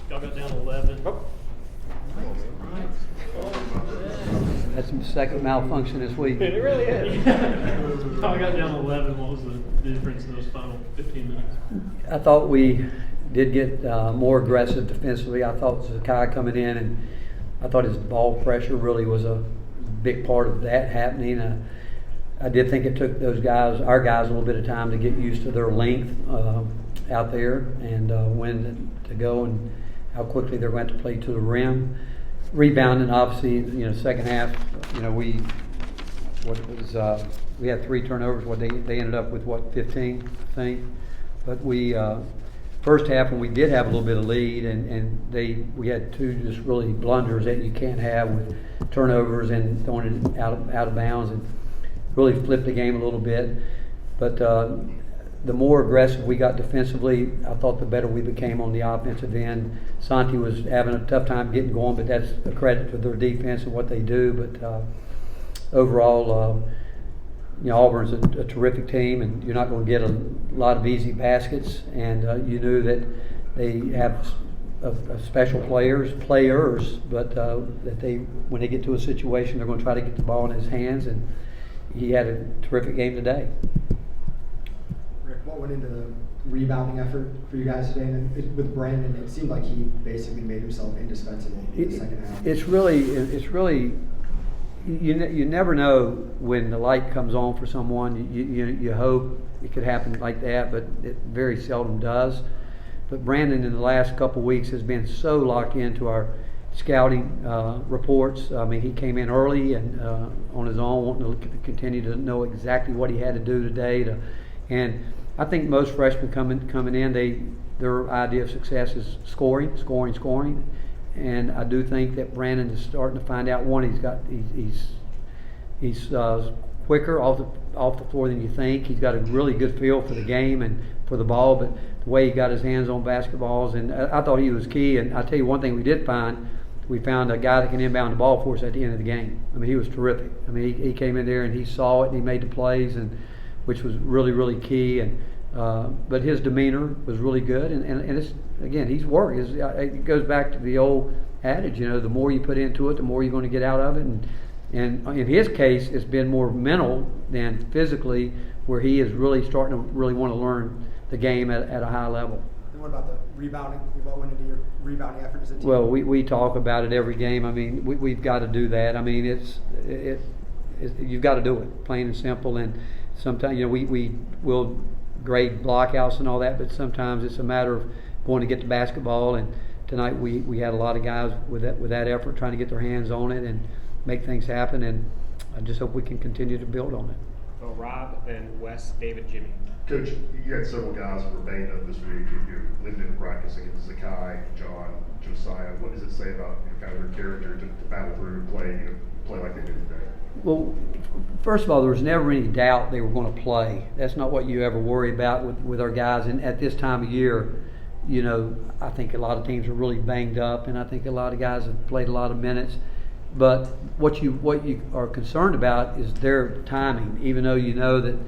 Y'all got down 11. Oh. That's the second malfunction this week. It really is. Y'all got down 11. What was the difference in those final 15 minutes? I thought we did get more aggressive defensively. I thought Zakai coming in, and I thought his ball pressure really was a big part of that happening. I did think it took our guys, a little bit of time to get used to their length out there and when to go and how quickly they're going to play to the rim. Rebounding, obviously, second half, we had 3 turnovers. They ended up with 15, I think. But we first half, when we did have a little bit of lead, and we had 2 just really blunders that you can't have with turnovers and throwing it out of bounds, and really flipped the game a little bit. But the more aggressive we got defensively, I thought the better we became on the offensive end. Santi was having a tough time getting going, but that's a credit to their defense and what they do. But overall, Auburn's a terrific team, and you're not going to get a lot of easy baskets. And you knew that they have special players, but that when they get to a situation, they're going to try to get the ball in his hands. And he had a terrific game today. Rick, what went into the rebounding effort for you guys today? And with Brandon, it seemed like he basically made himself indispensable in the second half. It's really. You never know when the light comes on for someone. You hope it could happen like that, but it very seldom does. But Brandon, in the last couple of weeks, has been so locked into our scouting reports. I mean, he came in early and on his own, wanting to continue to know exactly what he had to do today. And I think most freshmen coming in, their idea of success is scoring. And I do think that Brandon is starting to find out. One, he's quicker off the floor than you think. He's got a really good feel for the game and for the ball, but the way he got his hands on basketballs, and I thought he was key. And I'll tell you one thing we found a guy that can inbound the ball for us at the end of the game. I mean, he was terrific. I mean, he came in there and he saw it and he made the plays, and which was really, really key. And but his demeanor was really good, and it's, again, he's worked. It goes back to the old adage, the more you put into it, the more you're going to get out of it. And in his case, it's been more mental than physically, where he is really starting to really want to learn the game at a high level. And what about the rebounding? What went into your rebounding effort as a team? Well, we talk about it every game. I mean, we've got to do that. I mean, you've got to do it, plain and simple. And sometimes, we will grade blockouts and all that, but sometimes it's a matter of going to get the basketball. And tonight we had a lot of guys with that effort, trying to get their hands on it and make things happen. And I just hope we can continue to build on it. So Rob and Wes, David, Jimmy. Coach, you had several guys who were banged up this week. You're limited practice against Zakai, John, Josiah. What does it say about kind of their character to battle through and play like they did today? Well, first of all, there was never any doubt they were going to play. That's not what you ever worry about with our guys. And at this time of year, I think a lot of teams are really banged up, and I think a lot of guys have played a lot of minutes. But what you are concerned about is their timing. Even though you know that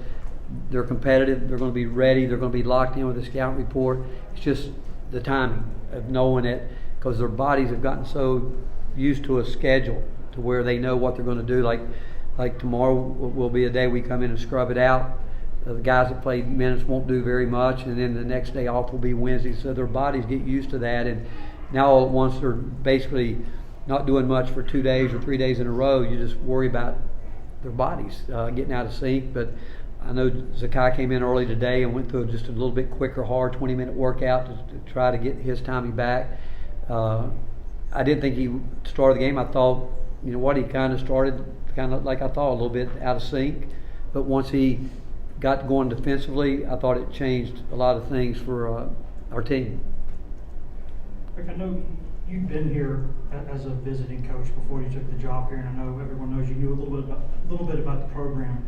they're competitive, they're going to be ready, they're going to be locked in with the scout report. It's just the timing of knowing it, because their bodies have gotten so used to a schedule to where they know what they're going to do. Like tomorrow will be a day we come in and scrub it out. The guys that played minutes won't do very much, and then the next day off will be Wednesday. So their bodies get used to that, and now all at once they're basically not doing much for 2 days or 3 days in a row. You just worry about their bodies getting out of sync. But I know Zakai came in early today and went through just a little bit quicker, hard 20-minute workout to try to get his timing back. I didn't think he started the game. I thought, he kind of started like I thought, a little bit out of sync. But once he got going defensively, I thought it changed a lot of things for our team. Rick, I know you've been here as a visiting coach before you took the job here, and I know everyone knows you knew a little bit about the program.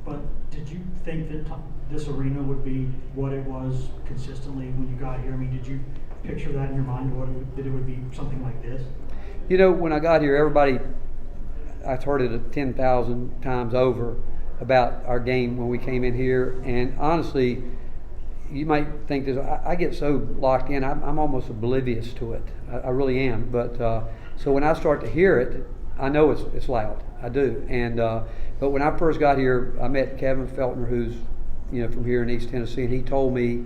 But did you think that this arena would be what it was consistently when you got here? I mean, did you picture that in your mind, that it would be something like this? When I got here, I've heard it 10,000 times over about our game when we came in here. And honestly, you might think this. I get so locked in. I'm almost oblivious to it. I really am. But so when I start to hear it, I know it's loud. I do. And but when I first got here, I met Kevin Feltner, who's from here in East Tennessee, and he told me,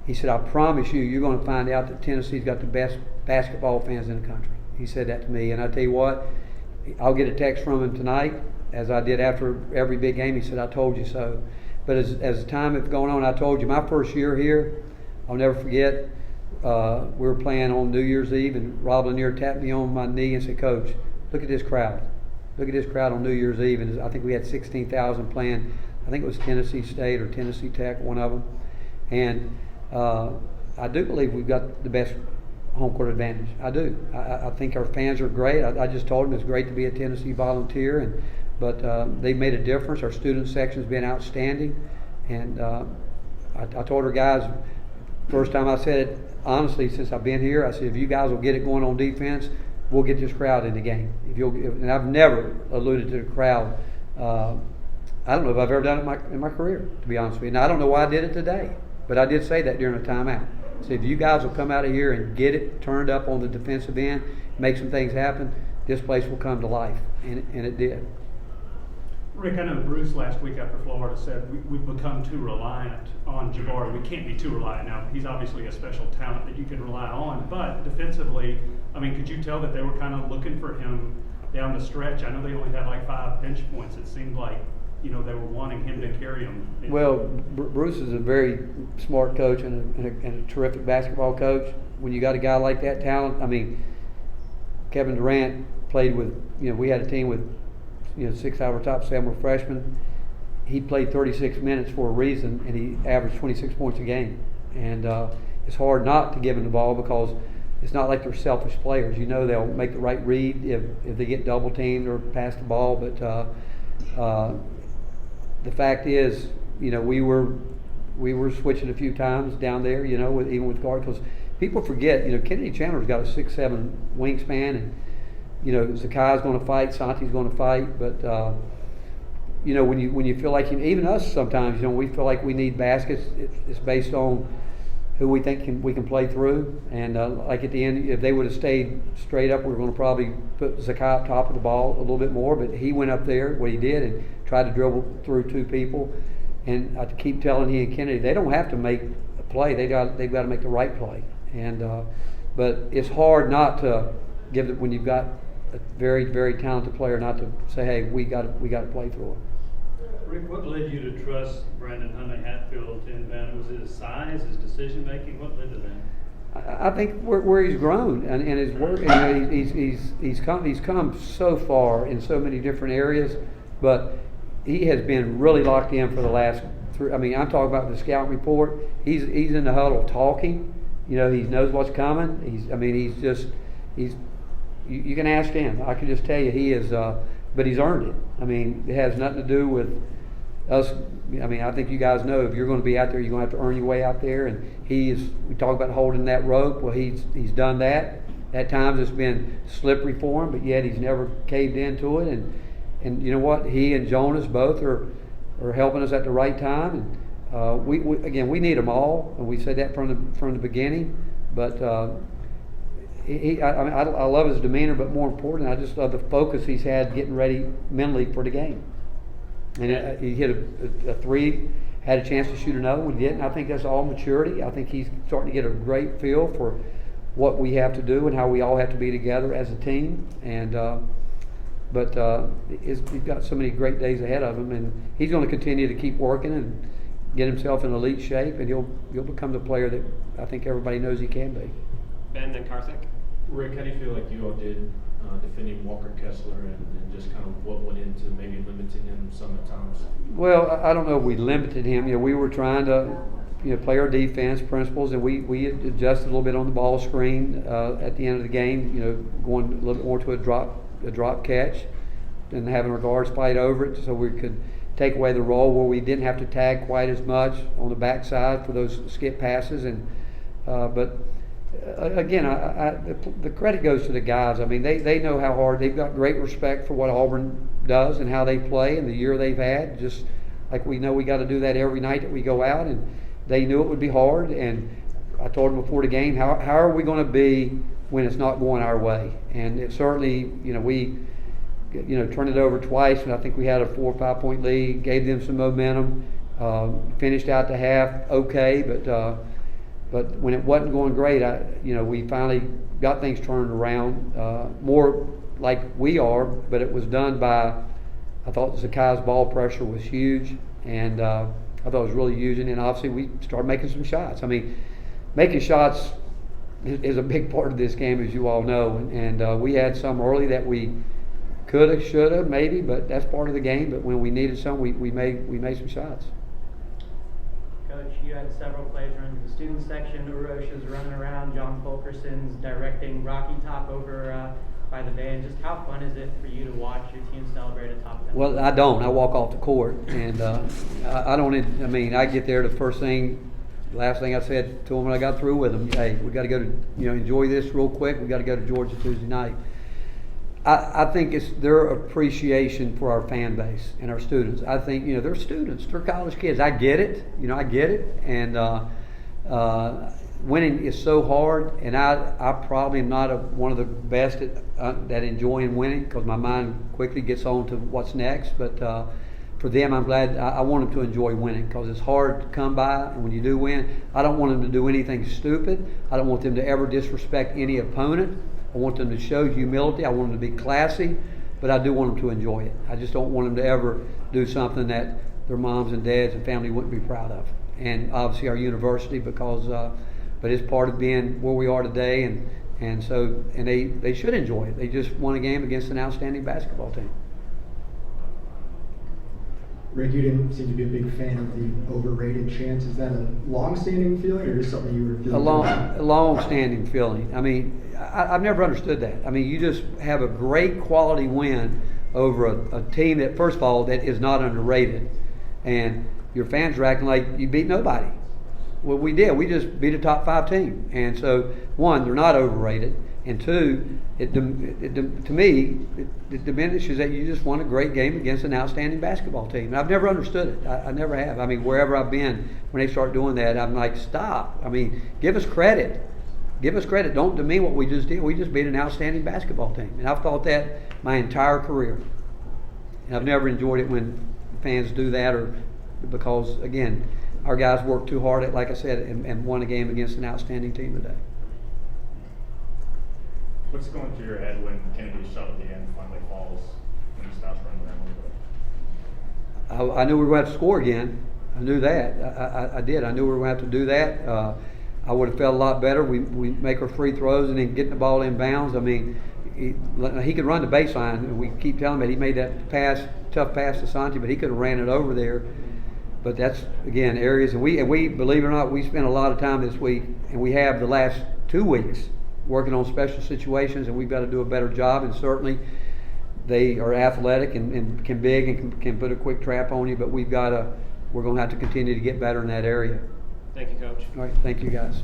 he said, "I promise you, you're going to find out that Tennessee's got the best basketball fans in the country." He said that to me, and I tell you what, I'll get a text from him tonight, as I did after every big game. He said, "I told you so." But as time is going on, I told you, my first year here, I'll never forget, we were playing on New Year's Eve, and Rob Lanier tapped me on my knee and said, "Coach, look at this crowd. Look at this crowd on New Year's Eve." And I think we had 16,000 playing. I think it was Tennessee State or Tennessee Tech, one of them. And I do believe we've got the best home court advantage. I do. I think our fans are great. I just told them it's great to be a Tennessee Volunteer, but they've made a difference. Our student section's been outstanding, and I told our guys, first time I said it honestly since I've been here, I said, if you guys will get it going on defense, we'll get this crowd in the game. And I've never alluded to the crowd. I don't know if I've ever done it in my career, to be honest with you. And I don't know why I did it today, but I did say that during a timeout. So if you guys will come out of here and get it turned up on the defensive end, make some things happen, this place will come to life, and it did. Rick, I know Bruce last week after Florida said we've become too reliant on Jabari. We can't be too reliant now. He's obviously a special talent that you can rely on, but defensively, I mean, could you tell that they were kind of looking for him down the stretch? I know they only had like 5 bench points. It seemed like they were wanting him to carry them. Well, Bruce is a very smart coach and a terrific basketball coach. When you got a guy like that talent, I mean, Kevin Durant played with, we had a team with, 6 out of our top 7 were freshmen. He played 36 minutes for a reason, and he averaged 26 points a game. And it's hard not to give him the ball because it's not like they're selfish players. They'll make the right read if they get double teamed or pass the ball. But the fact is, we were switching a few times down there, even with guard, because people forget, Kennedy Chandler's got a 6'7" wingspan, and Zakai's going to fight, Santi's going to fight, but when you feel like even us sometimes, we feel like we need baskets. It's based on who we think we can play through, and like at the end, if they would have stayed straight up, we were going to probably put Zakai up top of the ball a little bit more, but he went up there, what he did, and tried to dribble through 2 people. And I keep telling he and Kennedy, they don't have to make a play. They've got to make the right play. And but it's hard not to give it when you've got a very, very talented player, not to say, hey, we got to play through it. Rick, what led you to trust Brandon Hatfield to inbound? Was it his size, his decision making? What led to that? I think where he's grown and his work. He's come so far in so many different areas, but he has been really locked in for the last 3. I mean, I'm talking about the scout report. He's in the huddle talking. He knows what's coming. You can ask him. I can just tell you he is. But he's earned it. I mean, it has nothing to do with us. I mean, I think you guys know if you're going to be out there, you're going to have to earn your way out there. And we talk about holding that rope. Well, he's done that. At times it's been slippery for him, but yet he's never caved into it. And you know what? He and Jonas both are helping us at the right time. And we need them all, and we said that from the beginning. But I love his demeanor, but more important, I just love the focus he's had getting ready mentally for the game. And he hit a 3, had a chance to shoot another one, didn't. I think that's all maturity. I think he's starting to get a great feel for what we have to do and how we all have to be together as a team. And but he's got so many great days ahead of him, and he's going to continue to keep working and get himself in elite shape, and he'll become the player that I think everybody knows he can be. Ben, then Karthik. Rick, how do you feel like you all did defending Walker Kessler and just kind of what went into maybe limiting him some at times? Well, I don't know if we limited him. We were trying to play our defense principles, and we adjusted a little bit on the ball screen at the end of the game, going a little bit more to a drop catch and having our guards fight over it so we could take away the role where we didn't have to tag quite as much on the backside for those skip passes. But again, the credit goes to the guys. I mean, they know how hard. They've got great respect for what Auburn does and how they play and the year they've had. Just like we know we got to do that every night that we go out. And they knew it would be hard, and I told them before the game, how are we going to be when it's not going our way? And it certainly, we turned it over twice, and I think we had a 4 or 5 point lead, gave them some momentum, finished out the half okay, but when it wasn't going great, we finally got things turned around, more like we are, but it was done by, I thought Zakai's ball pressure was huge, and I thought it was really using, and obviously we started making some shots. I mean, making shots is a big part of this game, as you all know, and we had some early that we coulda, shoulda, maybe, but that's part of the game. But when we needed some, we made some shots. Coach, you had several plays running to the student section. Urosh is running around. John Fulkerson's directing Rocky Top over by the band. Just how fun is it for you to watch your team celebrate a top 10? Well, I don't. I walk off the court, and I don't. I mean, I get there. The last thing I said to them when I got through with them, hey, we got to go to enjoy this real quick. We got to go to Georgia Tuesday night. I think it's their appreciation for our fan base and our students. I think they're students, they're college kids. I get it, I get it, and winning is so hard. And I probably am not one of the best at enjoying winning, because my mind quickly gets on to what's next. But for them, I'm glad. I want them to enjoy winning, because it's hard to come by. And when you do win, I don't want them to do anything stupid. I don't want them to ever disrespect any opponent. I want them to show humility. I want them to be classy, but I do want them to enjoy it. I just don't want them to ever do something that their moms and dads and family wouldn't be proud of. And obviously our university, because, but it's part of being where we are today, and they should enjoy it. They just won a game against an outstanding basketball team. Rick, you didn't seem to be a big fan of the overrated chants. Is that a long-standing feeling, or just something you were feeling? A long-standing feeling. I mean, I've never understood that. I mean, you just have a great quality win over a team that, first of all, that is not underrated, and your fans are acting like you beat nobody. Well, we did. We just beat a top 5 team, and so one, they're not overrated, and two, to me, it diminishes that you just won a great game against an outstanding basketball team. And I've never understood it. I never have. I mean, wherever I've been, when they start doing that, I'm like, stop. I mean, give us credit. Give us credit. Don't demean what we just did. We just beat an outstanding basketball team. And I've thought that my entire career. And I've never enjoyed it when fans do that, or because, again, our guys worked too hard, like I said, and won a game against an outstanding team today. What's going through your head when Kennedy's shot at the end finally falls and he stops running around a little bit? I knew we were going to have to score again. I knew that. I did. I knew we were going to have to do that. I would have felt a lot better. We make our free throws and then getting the ball in bounds. I mean, he could run the baseline. And we keep telling him that he made that tough pass to Santi, but he could have ran it over there. But that's, again, areas. And we believe it or not, we spent a lot of time this week, and we have the last 2 weeks working on special situations, and we've got to do a better job. And certainly they are athletic and can put a quick trap on you, but we're going to have to continue to get better in that area. Thank you, Coach. All right, thank you guys.